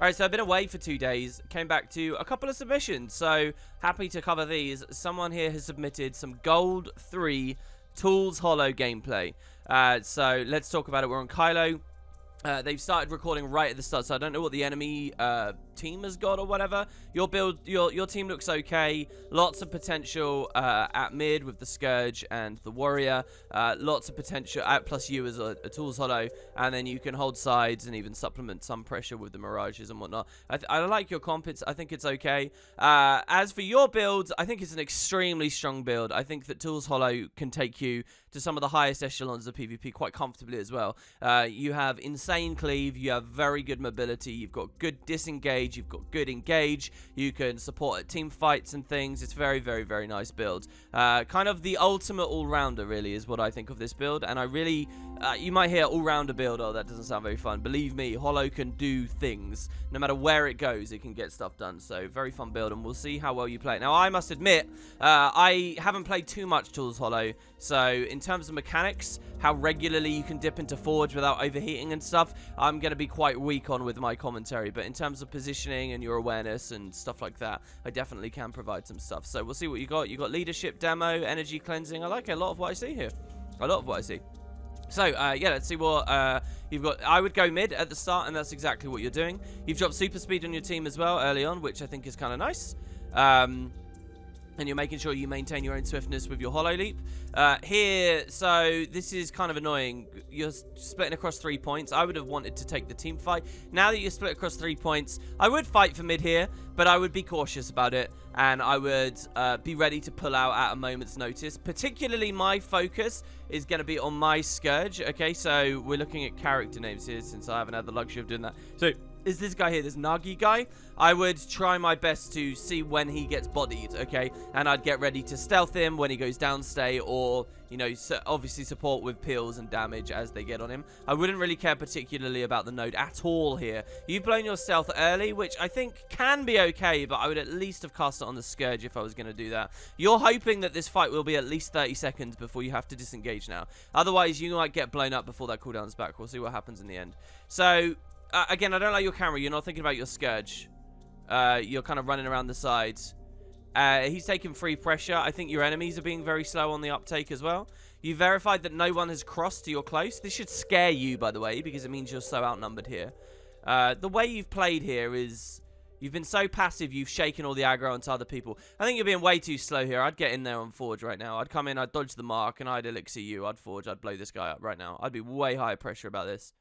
Alright, so I've been away for 2 days, came back to a couple of submissions, so happy to cover these. Someone here has submitted some Gold 3 Tools Hollow gameplay. So let's talk about it. We're on Kylo. They've started recording right at the start, so I don't know what the enemy team has got or whatever. Your build, your team looks okay. Lots of potential at mid with the Scourge and the Warrior. Lots of potential, plus you as a Tools Hollow, and then you can hold sides and even supplement some pressure with the Mirages and whatnot. I like your comp. I think it's okay. As for your build, I think it's an extremely strong build. I think that Tools Hollow can take you to some of the highest echelons of PvP quite comfortably as well. You have insane cleave, you have very good mobility, you've got good disengage, you've got good engage, you can support at team fights and things. It's very, very, very nice build. Kind of the ultimate all-rounder really is what I think of this build, and I really, you might hear all-rounder build, oh that doesn't sound very fun. Believe me, Hollow can do things. No matter where it goes, it can get stuff done. So very fun build, and we'll see how well you play it. Now I must admit, I haven't played too much Tools Hollow, so in terms of mechanics, how regularly you can dip into Forge without overheating and stuff, I'm going to be quite weak on with my commentary. But in terms of positioning and your awareness and stuff like that, I definitely can provide some stuff. So we'll see what you got. You got leadership demo, energy cleansing. I like a lot of what I see here. A lot of what I see. So, yeah, let's see what you've got. I would go mid at the start, and that's exactly what you're doing. You've dropped super speed on your team as well early on, which I think is kind of nice. And you're making sure you maintain your own swiftness with your Hollow Leap. Here, so this is kind of annoying. You're splitting across 3 points. I would have wanted to take the team fight. Now that you're split across 3 points, I would fight for mid here, but I would be cautious about it. And I would be ready to pull out at a moment's notice. Particularly my focus is going to be on my Scourge. Okay, so we're looking at character names here since I haven't had the luxury of doing that. So is this guy here, this Nagi guy. I would try my best to see when he gets bodied, okay? And I'd get ready to stealth him when he goes downstay, or, you know, obviously support with peels and damage as they get on him. I wouldn't really care particularly about the node at all here. You've blown your stealth early, which I think can be okay, but I would at least have cast it on the Scourge if I was going to do that. You're hoping that this fight will be at least 30 seconds before you have to disengage now. Otherwise, you might get blown up before that cooldown's back. We'll see what happens in the end. So again, I don't like your camera. You're not thinking about your Scourge. You're kind of running around the sides. He's taking free pressure. I think your enemies are being very slow on the uptake as well. You verified that no one has crossed to your close. This should scare you, by the way, because it means you're so outnumbered here. The way you've played here is you've been so passive, you've shaken all the aggro onto other people. I think you're being way too slow here. I'd get in there on Forge right now. I'd come in, I'd dodge the mark, and I'd elixir you. I'd Forge, I'd blow this guy up right now. I'd be way higher pressure about this.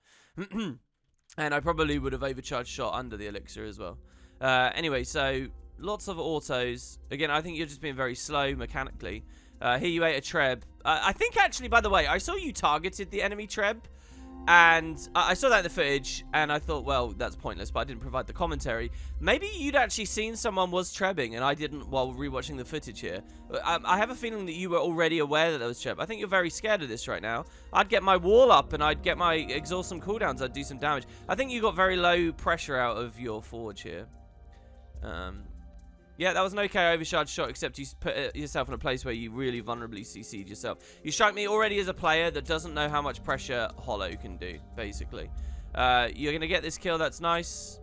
And I probably would have overcharged shot under the elixir as well. Anyway, so lots of autos. Again, I think you're just being very slow mechanically. Here you ate a Treb. I think actually, by the way, I saw you targeted the enemy Treb. And I saw that in the footage, and I thought, well, that's pointless, but I didn't provide the commentary. Maybe you'd actually seen someone was trebbing, and I didn't while rewatching the footage here. I have a feeling that you were already aware that there was treb. I think you're very scared of this right now. I'd get my wall up, and I'd get my exhaust some cooldowns. I'd do some damage. I think you got very low pressure out of your Forge here. Yeah, that was an okay overcharge shot, except you put yourself in a place where you really vulnerably CC'd yourself. You strike me already as a player that doesn't know how much pressure Hollow can do, basically. You're going to get this kill, that's nice.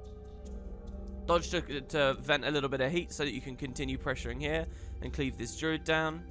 Dodge to vent a little bit of heat so that you can continue pressuring here and cleave this Druid down.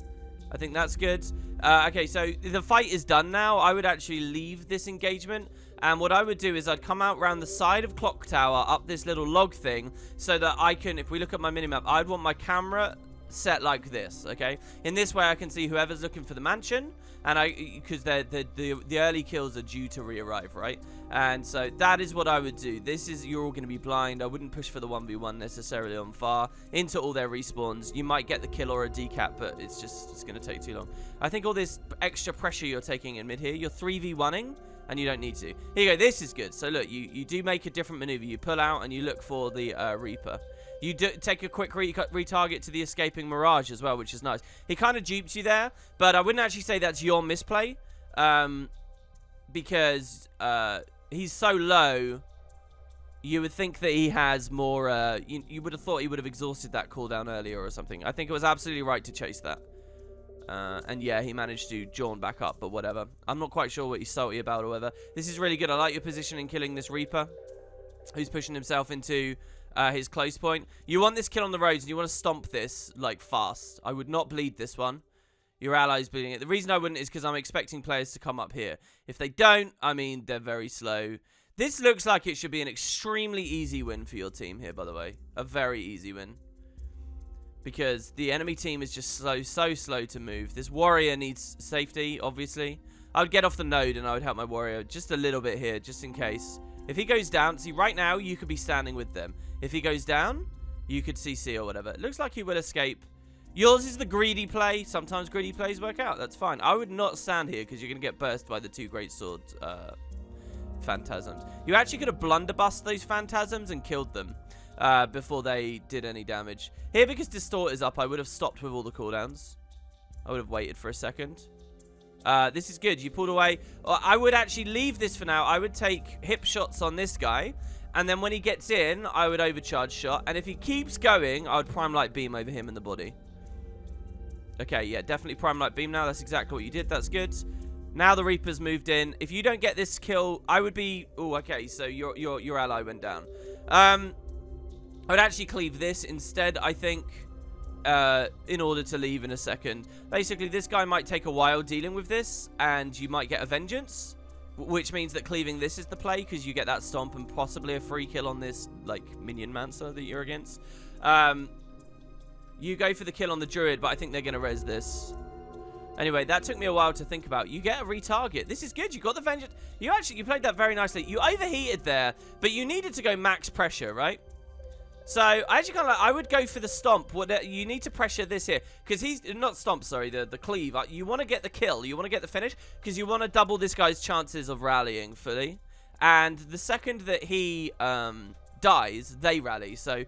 I think that's good. Okay, so the fight is done now. I would actually leave this engagement. And what I would do is I'd come out around the side of Clock Tower up this little log thing so that I can, if we look at my minimap, I'd want my camera set like this, okay? In this way, I can see whoever's looking for the mansion, and because the early kills are due to re-arrive, right? And so that is what I would do. You're all going to be blind. I wouldn't push for the 1v1 necessarily on far into all their respawns. You might get the kill or a decap, but it's going to take too long. I think all this extra pressure you're taking in mid here, you're 3v1ing. And you don't need to. Here you go. This is good. So look, you do make a different maneuver. You pull out and you look for the Reaper. You do take a quick retarget to the escaping Mirage as well, which is nice. He kind of duped you there, but I wouldn't actually say that's your misplay, because he's so low. You would think that he has more. You would have thought he would have exhausted that cooldown earlier or something. I think it was absolutely right to chase that. And yeah, he managed to jawn back up, but whatever. I'm not quite sure what he's salty about or whatever. This is really good. I like your position in killing this Reaper. who's pushing himself into his close point. You want this kill on the roads, and you want to stomp this, like, fast. I would not bleed this one. Your allies bleeding it. The reason I wouldn't is because I'm expecting players to come up here. If they don't, I mean, they're very slow. This looks like it should be an extremely easy win for your team here, by the way. A very easy win. Because the enemy team is just so slow to move. This warrior needs safety, obviously. I would get off the node and I would help my warrior just a little bit here, just in case. If he goes down, see, right now, you could be standing with them. If he goes down, you could CC or whatever. It looks like he will escape. Yours is the greedy play. Sometimes greedy plays work out. That's fine. I would not stand here because you're going to get burst by the 2 great sword phantasms. You actually could have blunderbussed those phantasms and killed them before they did any damage. Here, because Distort is up, I would have stopped with all the cooldowns. I would have waited for a second. This is good. You pulled away. I would actually leave this for now. I would take hip shots on this guy. And then when he gets in, I would overcharge shot. And if he keeps going, I would Prime Light Beam over him in the body. Okay, yeah, definitely Prime Light Beam now. That's exactly what you did. That's good. Now the Reaper's moved in. If you don't get this kill, I would be... Oh, okay, so your ally went down. I would actually cleave this instead, I think, in order to leave in a second. Basically, this guy might take a while dealing with this, and you might get a Vengeance, which means that cleaving this is the play, because you get that stomp and possibly a free kill on this, like, Minion Mancer that you're against. You go for the kill on the Druid, but I think they're going to res this. Anyway, that took me a while to think about. You get a retarget. This is good. You got the Vengeance. You played that very nicely. You overheated there, but you needed to go max pressure, right? So, I actually kind of like, I would go for the stomp. You need to pressure this here. Because he's, not stomp, sorry, the cleave. You want to get the kill. You want to get the finish. Because you want to double this guy's chances of rallying fully. And the second that he dies, they rally. So,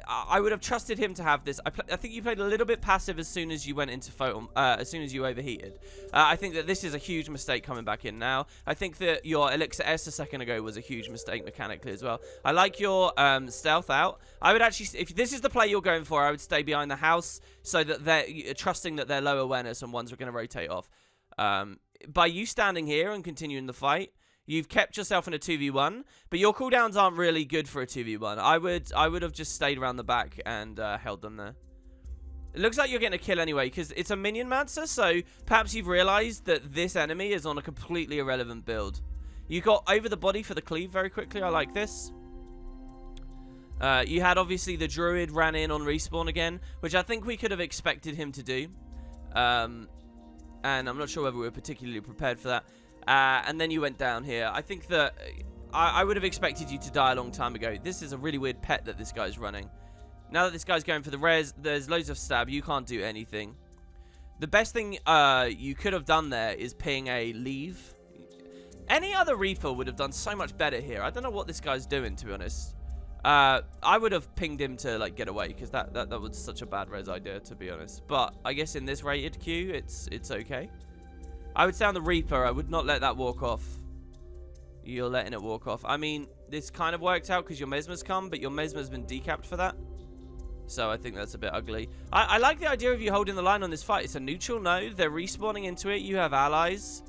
I would have trusted him to have this. I think you played a little bit passive as soon as you went into Photon, as soon as you overheated. I think that this is a huge mistake coming back in now. I think that your Elixir S a second ago was a huge mistake mechanically as well. I like your stealth out. I would actually, if this is the play you're going for, I would stay behind the house so that they're trusting that they're low awareness and ones are going to rotate off. By you standing here and continuing the fight, you've kept yourself in a 2v1, but your cooldowns aren't really good for a 2v1. I would have just stayed around the back and held them there. It looks like you're getting a kill anyway, because it's a Minion Mancer, so perhaps you've realized that this enemy is on a completely irrelevant build. You got over the body for the cleave very quickly. I like this. You had, obviously, the Druid ran in on respawn again, which I think we could have expected him to do. And I'm not sure whether we were particularly prepared for that. And then you went down here. I think that I would have expected you to die a long time ago. This is a really weird pet that this guy's running. Now that this guy's going for the res, there's loads of stab. You can't do anything. The best thing you could have done there is ping a leave. Any other Reaper would have done so much better here. I don't know what this guy's doing, to be honest. I would have pinged him to, like, get away, because that was such a bad res idea, to be honest. But I guess in this rated queue, it's okay. I would say on the Reaper, I would not let that walk off. You're letting it walk off. I mean, this kind of worked out because your Mesmer's come, but your Mesmer's been decapped for that. So I think that's a bit ugly. I like the idea of you holding the line on this fight. It's a neutral node. They're respawning into it. You have allies.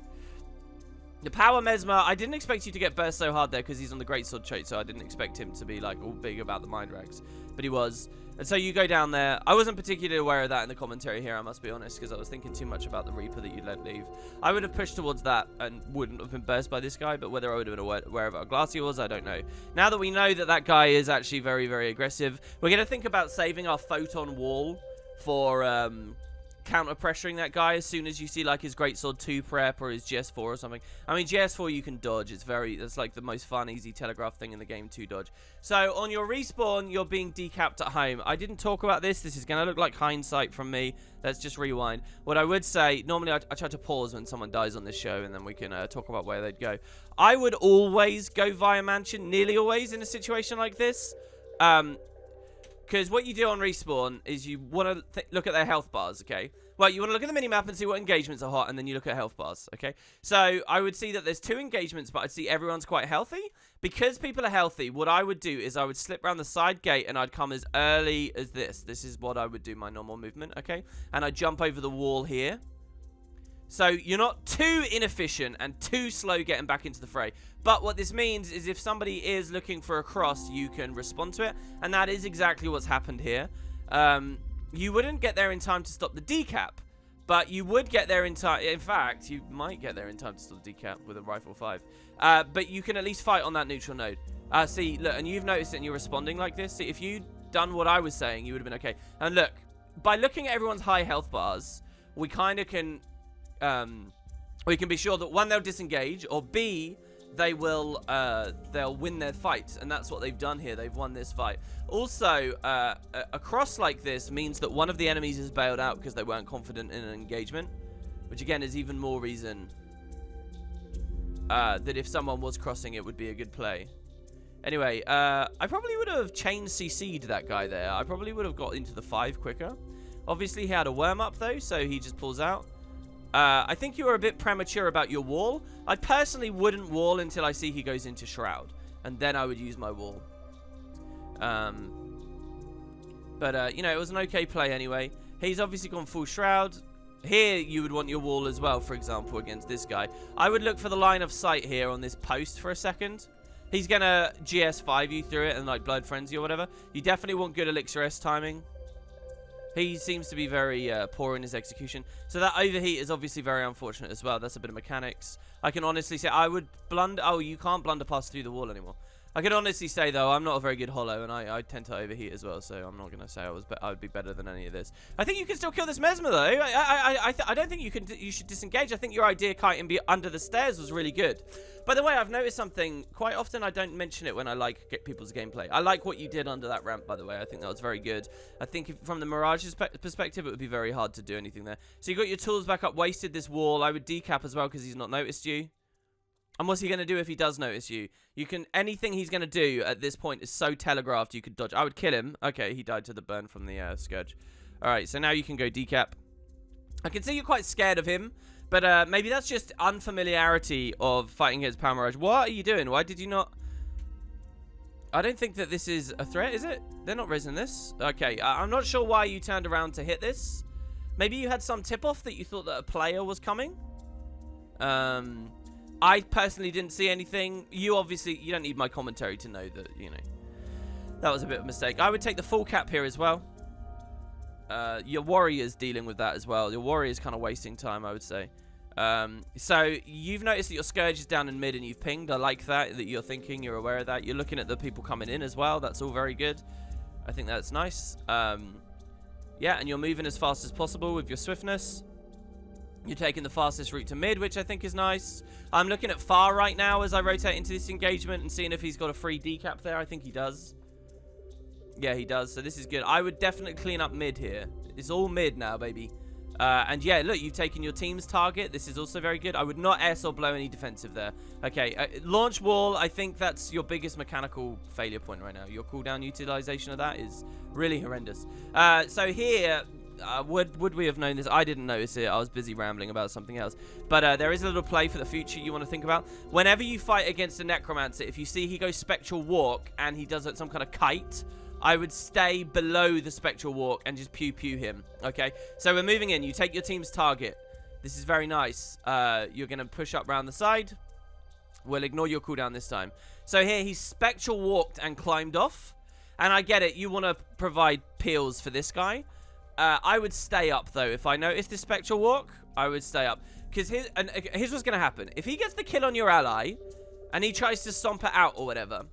The Power Mesmer, I didn't expect you to get burst so hard there because he's on the Greatsword trait, so I didn't expect him to be, like, all big about the Mind Rags. But he was. And so you go down there. I wasn't particularly aware of that in the commentary here, I must be honest, because I was thinking too much about the Reaper that you'd let leave. I would have pushed towards that and wouldn't have been burst by this guy, but whether I would have been aware of how glassy was, I don't know. Now that we know that that guy is actually very, very aggressive, we're going to think about saving our Photon Wall for counter pressuring that guy as soon as you see, like, his Greatsword 2 prep or his GS4 or something. I mean, GS4 you can dodge. It's like the most fun, easy telegraph thing in the game to dodge. So on your respawn, you're being decapped at home. I didn't talk about this. This is going to look like hindsight from me. Let's just rewind. What I would say, normally I try to pause when someone dies on this show, and then we can talk about where they'd go. I would always go via Mansion, nearly always in a situation like this. Because what you do on respawn is you want to look at their health bars, okay? Well, you want to look at the minimap and see what engagements are hot, and then you look at health bars, okay? So I would see that there's 2 engagements, but I'd see everyone's quite healthy. Because people are healthy, what I would do is I would slip around the side gate, and I'd come as early as this. This is what I would do, my normal movement, okay? And I'd jump over the wall here. So you're not too inefficient and too slow getting back into the fray. But what this means is if somebody is looking for a cross, you can respond to it. And that is exactly what's happened here. You wouldn't get there in time to stop the decap. But you would get there in time. In fact, you might get there in time to stop the decap with a Rifle 5. But you can at least fight on that neutral node. See, look, and you've noticed it and you're responding like this. See, if you'd done what I was saying, you would have been okay. And look, by looking at everyone's high health bars, we kind of can... we can be sure that one, they'll disengage, or B, they will they'll win their fight, and that's what they've done here. They've won this fight. Also, a cross like this means that one of the enemies is bailed out because they weren't confident in an engagement, which again is even more reason that if someone was crossing, it would be a good play. Anyway, I probably would have chain CC'd that guy there. I probably would have got into the 5 quicker. Obviously, he had a worm up though, so he just pulls out. I think you were a bit premature about your wall. I personally wouldn't wall until I see he goes into Shroud. And then I would use my wall. You know, it was an okay play anyway. He's obviously gone full Shroud. Here, you would want your wall as well, for example, against this guy. I would look for the line of sight here on this post for a second. He's going to GS5 you through it and, like, Blood Frenzy or whatever. You definitely want good Elixir S timing. He seems to be very poor in his execution. So that overheat is obviously very unfortunate as well. That's a bit of mechanics. I can honestly say I would blunder. Oh, you can't blunder past through the wall anymore. I can honestly say, though, I'm not a very good holo, and I tend to overheat as well, so I'm not going to say I would be better than any of this. I think you can still kill this Mesmer, though. I don't think you should disengage. I think your idea kiting be under the stairs was really good. By the way, I've noticed something. Quite often, I don't mention it when I get people's gameplay. I like what you did under that ramp, by the way. I think that was very good. I think from the Mirage's perspective, it would be very hard to do anything there. So you got your tools back up, wasted this wall. I would decap as well because he's not noticed you. And what's he going to do if he does notice you? Anything he's going to do at this point is so telegraphed you could dodge. I would kill him. Okay, he died to the burn from the Scourge. Alright, so now you can go decap. I can see you're quite scared of him. But maybe that's just unfamiliarity of fighting his Power Mirage. What are you doing? Why did you not... I don't think that this is a threat, is it? They're not raising this. Okay, I'm not sure why you turned around to hit this. Maybe you had some tip-off that you thought that a player was coming. I personally didn't see anything. You don't need my commentary to know that, you know, that was a bit of a mistake. I would take the full cap here as well. Your warrior's dealing with that as well. Your warrior's kind of wasting time, I would say. So you've noticed that your Scourge is down in mid and you've pinged. I like that you're thinking, you're aware of that. You're looking at the people coming in as well. That's all very good. I think that's nice. Yeah, and you're moving as fast as possible with your swiftness. You're taking the fastest route to mid, which I think is nice. I'm looking at far right now as I rotate into this engagement and seeing if he's got a free decap there. I think he does. Yeah, he does. So this is good. I would definitely clean up mid here. It's all mid now, baby. And yeah, look, you've taken your team's target. This is also very good. I would not S or blow any defensive there. Okay, launch wall. I think that's your biggest mechanical failure point right now. Your cooldown utilization of that is really horrendous. So here... would we have known this? I didn't notice it. I was busy rambling about something else. But there is a little play for the future you want to think about. Whenever you fight against a Necromancer, if you see he goes Spectral Walk and he does some kind of kite, I would stay below the Spectral Walk and just pew-pew him. Okay? So we're moving in. You take your team's target. This is very nice. You're going to push up round the side. We'll ignore your cooldown this time. So here, he's Spectral Walked and climbed off. And I get it. You want to provide peels for this guy. I would stay up, though. If I notice the Spectral Walk, I would stay up. Because here's what's going to happen. If he gets the kill on your ally, and he tries to stomp it out or whatever,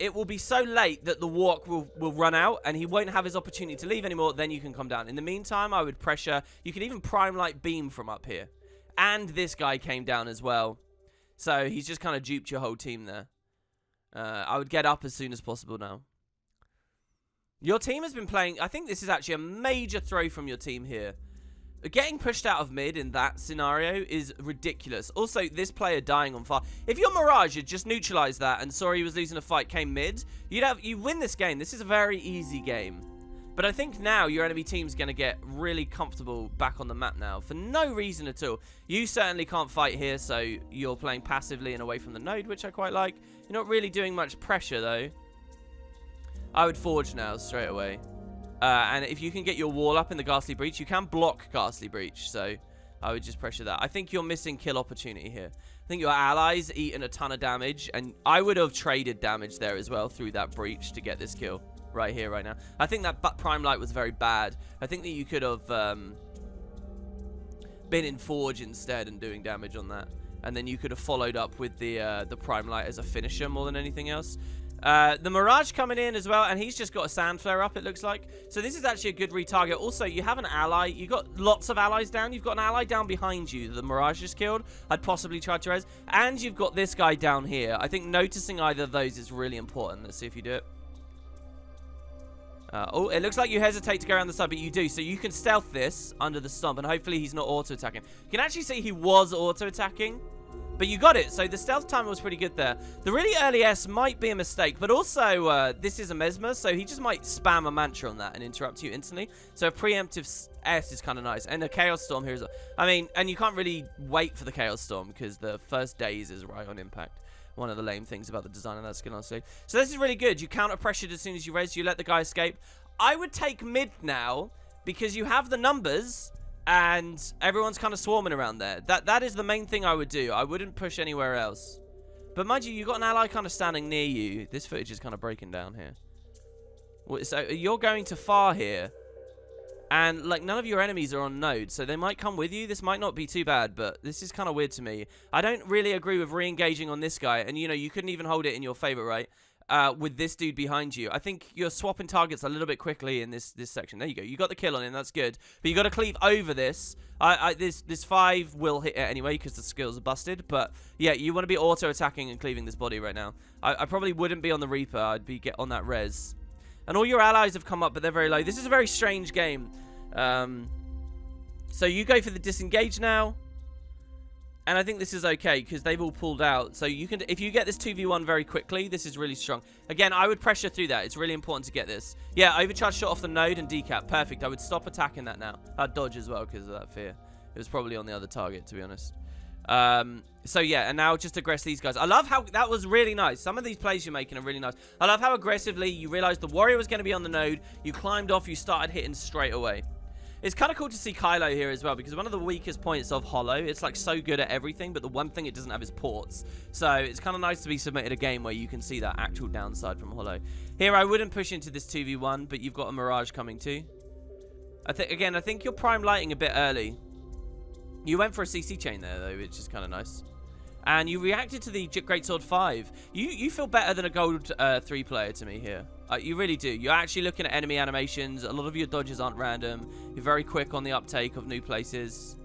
it will be so late that the walk will run out, and he won't have his opportunity to leave anymore. Then you can come down. In the meantime, I would pressure. You could even Prime Light Beam from up here. And this guy came down as well. So he's just kind of duped your whole team there. I would get up as soon as possible now. Your team has been playing... I think this is actually a major throw from your team here. Getting pushed out of mid in that scenario is ridiculous. Also, this player dying on fire. If your Mirage had just neutralized that and saw he was losing a fight, came mid, you win this game. This is a very easy game. But I think now your enemy team's going to get really comfortable back on the map now for no reason at all. You certainly can't fight here, so you're playing passively and away from the node, which I quite like. You're not really doing much pressure, though. I would forge now straight away. And if you can get your wall up in the Ghastly Breach, you can block Ghastly Breach. So I would just pressure that. I think you're missing kill opportunity here. I think your allies eating a ton of damage, and I would have traded damage there as well through that breach to get this kill right here, right now. I think that Prime Light was very bad. I think that you could have been in Forge instead and doing damage on that, and then you could have followed up with the Prime Light as a finisher more than anything else. The Mirage coming in as well, and he's just got a sand flare up, it looks like. So this is actually a good retarget. Also, you have an ally. You got lots of allies down. You've got an ally down behind you. The Mirage just killed. I'd possibly try to res. And you've got this guy down here. I think noticing either of those is really important. Let's see if you do it. Oh, it looks like you hesitate to go around the side, but you do. So you can stealth this under the stomp, and hopefully he's not auto-attacking. You can actually see he was auto-attacking. But you got it, so the stealth time was pretty good there. The really early S might be a mistake, but also this is a Mesmer, so he just might spam a mantra on that and interrupt you instantly. So a preemptive S is kind of nice. And a Chaos Storm here as well. I mean, and you can't really wait for the Chaos Storm because the first daze is right on impact. One of the lame things about the design of that skill, honestly. So this is really good. You counter pressured as soon as you res, you let the guy escape. I would take mid now because you have the numbers and everyone's kind of swarming around there. That is the main thing I would do. I wouldn't push anywhere else. But mind you, you've got an ally kind of standing near you. This footage is kind of breaking down here. So you're going too far here. And, like, none of your enemies are on node, so they might come with you. This might not be too bad, but this is kind of weird to me. I don't really agree with re-engaging on this guy. And, you know, you couldn't even hold it in your favor, right? With this dude behind you. I think you're swapping targets a little bit quickly in this section. There you go. You got the kill on him. That's good. But you got to cleave over this. This 5 will hit it anyway because the skills are busted. But, yeah, you want to be auto-attacking and cleaving this body right now. I probably wouldn't be on the Reaper. I'd be on that res. And all your allies have come up, but they're very low. This is a very strange game. So you go for the disengage now. And I think this is okay because they've all pulled out. So you can, if you get this 2v1 very quickly, this is really strong. Again, I would pressure through that. It's really important to get this. Yeah, overcharge shot off the node and decap. Perfect. I would stop attacking that now. I'd dodge as well because of that fear. It was probably on the other target, to be honest. So yeah, and now just aggress these guys. I love how that was really nice. Some of these plays you're making are really nice. I love how aggressively you realized the warrior was going to be on the node. You climbed off, you started hitting straight away. It's kind of cool to see Kylo here as well, because one of the weakest points of Hollow, it's like so good at everything, but the one thing it doesn't have is ports. So it's kind of nice to be submitted a game where you can see that actual downside from Hollow. Here, I wouldn't push into this 2v1, but you've got a Mirage coming too. I think you're prime lighting a bit early. You went for a CC chain there, though, which is kind of nice. And you reacted to the Greatsword 5. You feel better than a gold 3 player to me here. You really do. You're actually looking at enemy animations. A lot of your dodges aren't random. You're very quick on the uptake of new places.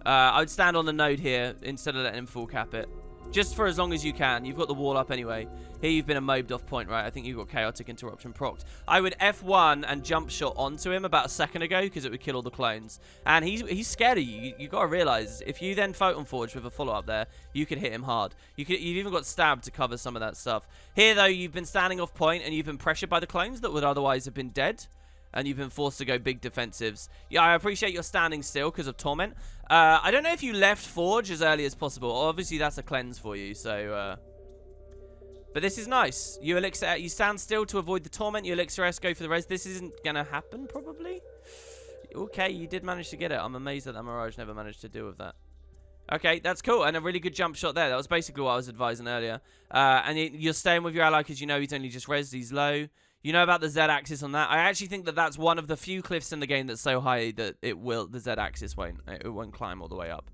I would stand on the node here instead of letting him full cap it. Just for as long as you can. You've got the wall up anyway. Here you've been a mobed off point, right? I think you've got Chaotic Interruption procced. I would F1 and jump shot onto him about a second ago because it would kill all the clones. And he's scared of you. You've got to realize, if you then Photon Forge with a follow-up there, you could hit him hard. You've even got stabbed to cover some of that stuff. Here, though, you've been standing off point and you've been pressured by the clones that would otherwise have been dead. And you've been forced to go big defensives. Yeah, I appreciate your standing still because of Torment. I don't know if you left Forge as early as possible. Obviously, that's a cleanse for you, so... But this is nice. You stand still to avoid the Torment. You Elixir S, go for the res. This isn't going to happen, probably. Okay, you did manage to get it. I'm amazed that Mirage never managed to deal with that. Okay, that's cool. And a really good jump shot there. That was basically what I was advising earlier. And you're staying with your ally because you know he's only just res. He's low. You know about the Z-axis on that. I actually think that that's one of the few cliffs in the game that's so high that the Z-axis won't climb all the way up.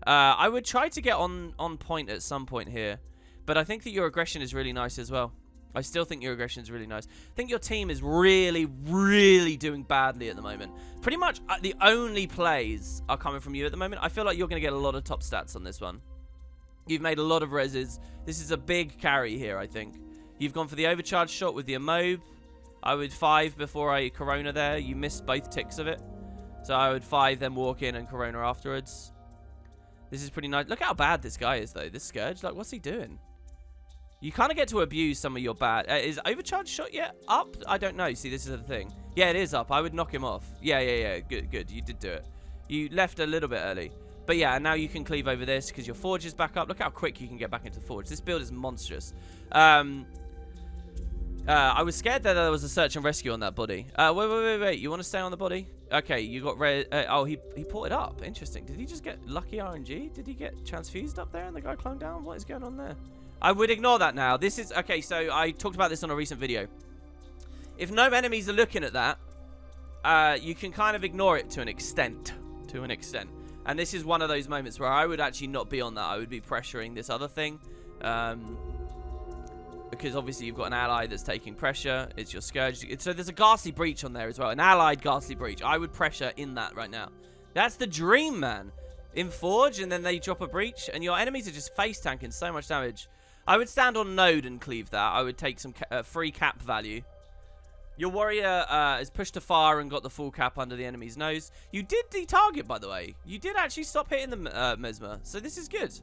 I would try to get on point at some point here. But I think that your aggression is really nice as well. I still think your aggression is really nice. I think your team is really, really doing badly at the moment. Pretty much the only plays are coming from you at the moment. I feel like you're going to get a lot of top stats on this one. You've made a lot of reses. This is a big carry here, I think. You've gone for the overcharge shot with the Amob. I would 5 before I Corona there. You missed both ticks of it. So I would 5, then walk in and Corona afterwards. This is pretty nice. Look how bad this guy is, though. This Scourge. Like, what's he doing? You kind of get to abuse some of your bad... is overcharge shot yet up? I don't know. See, this is the thing. Yeah, it is up. I would knock him off. Yeah. Good. You did do it. You left a little bit early. But yeah, now you can cleave over this because your Forge is back up. Look how quick you can get back into the Forge. This build is monstrous. I was scared that there was a search and rescue on that body. Wait. You want to stay on the body? Okay, you got red. Oh, he ported up. Interesting. Did he just get lucky RNG? Did he get transfused up there and the guy climbed down? What is going on there? I would ignore that now. This is... Okay, so I talked about this on a recent video. If no enemies are looking at that, you can kind of ignore it to an extent. And this is one of those moments where I would actually not be on that. I would be pressuring this other thing. Because obviously you've got an ally that's taking pressure. It's your Scourge. So there's a Ghastly Breach on there as well. An allied Ghastly Breach. I would pressure in that right now. That's the dream, man. In Forge, and then they drop a Breach, and your enemies are just face tanking so much damage. I would stand on Node and cleave that. I would take some free cap value. Your warrior is pushed to far and got the full cap under the enemy's nose. You did de-target, by the way. You did actually stop hitting the Mesmer. So this is good.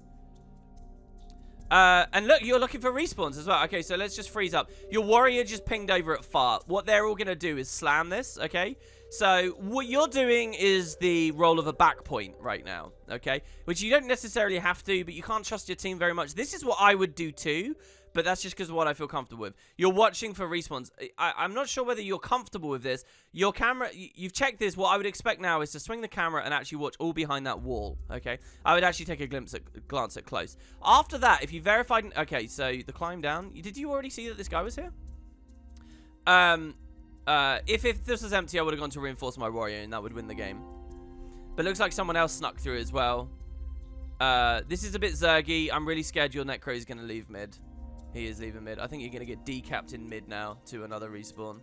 And look, you're looking for respawns as well. Okay, so let's just freeze up. Your warrior just pinged over at far. What they're all going to do is slam this, okay? So what you're doing is the role of a back point right now, okay? Which you don't necessarily have to, but you can't trust your team very much. This is what I would do too, but that's just because of what I feel comfortable with. You're watching for respawns. I'm not sure whether you're comfortable with this. Your camera, you've checked this. What I would expect now is to swing the camera and actually watch all behind that wall, okay? I would actually take a glance at close. After that, if you verified... Okay, so the climb down. Did you already see that this guy was here? If this was empty, I would have gone to reinforce my warrior, and that would win the game. But it looks like someone else snuck through as well. This is a bit zergy. I'm really scared your Necro is going to leave mid. He is leaving mid. I think you're going to get decapped in mid now to another respawn.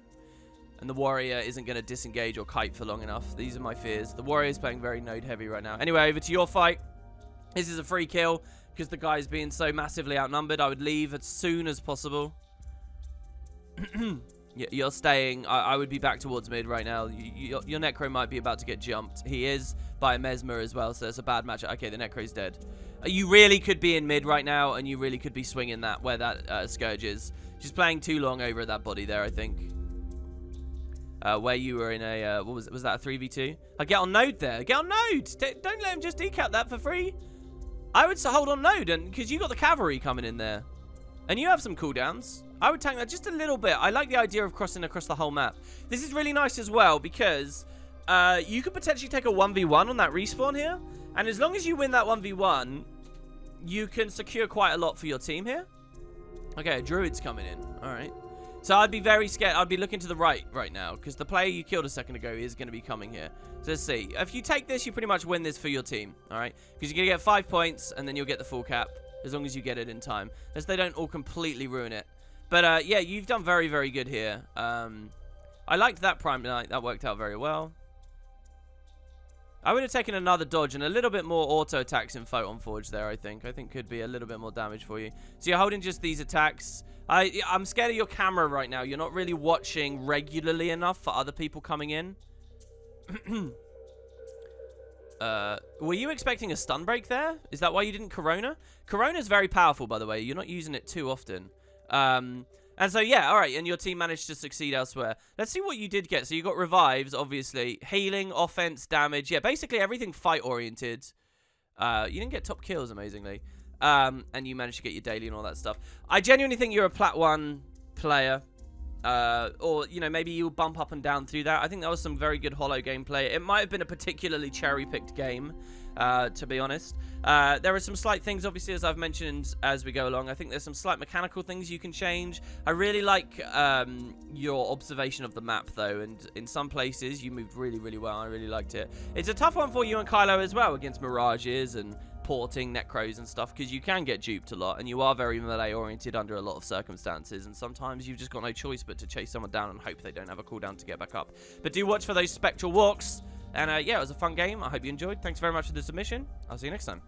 And the warrior isn't going to disengage or kite for long enough. These are my fears. The warrior is playing very node heavy right now. Anyway, over to your fight. This is a free kill because the guy's being so massively outnumbered. I would leave as soon as possible. You're staying. I would be back towards mid right now. Your Necro might be about to get jumped. He is by a Mesmer as well, so it's a bad matchup. Okay, the Necro's dead. You really could be in mid right now, and you really could be swinging that where that Scourge is. Just playing too long over that body there, I think. Where you were in a... what was it? Was that a 3v2? Get on node there. Get on node. Don't let him just decap that for free. I would hold on node, and because you got the cavalry coming in there. And you have some cooldowns. I would tank that just a little bit. I like the idea of crossing across the whole map. This is really nice as well because you could potentially take a 1v1 on that respawn here. And as long as you win that 1v1, you can secure quite a lot for your team here. Okay, a druid's coming in. All right. So I'd be very scared. I'd be looking to the right now because the player you killed a second ago is going to be coming here. So let's see. If you take this, you pretty much win this for your team. All right. Because you're going to get 5 points and then you'll get the full cap as long as you get it in time. As they don't all completely ruin it. But, yeah, you've done very, very good here. I liked that Prime Knight. That worked out very well. I would have taken another dodge and a little bit more auto attacks in Photon Forge there, I think. I think could be a little bit more damage for you. So you're holding just these attacks. I'm scared of your camera right now. You're not really watching regularly enough for other people coming in. Were you expecting a stun break there? Is that why you didn't Corona? Corona's very powerful, by the way. You're not using it too often. And so, yeah, all right, and your team managed to succeed elsewhere. Let's see what you did get. So you got revives, obviously. Healing, offense, damage. Yeah, basically everything fight-oriented. You didn't get top kills, amazingly. And you managed to get your daily and all that stuff. I genuinely think you're a Plat 1 player. Or, you know, maybe you'll bump up and down through that. I think that was some very good Hollow gameplay. It might have been a particularly cherry-picked game, to be honest. There are some slight things, obviously, as I've mentioned as we go along. I think there's some slight mechanical things you can change. I really like your observation of the map, though, and in some places you moved really, really well. I really liked it. It's a tough one for you and Kylo as well against Mirages and porting Necros and stuff, because you can get duped a lot, and you are very melee oriented under a lot of circumstances, and sometimes you've just got no choice but to chase someone down and hope they don't have a cooldown to get back up. But do watch for those spectral walks, and yeah, it was a fun game. I hope you enjoyed. Thanks very much for the submission. I'll see you next time.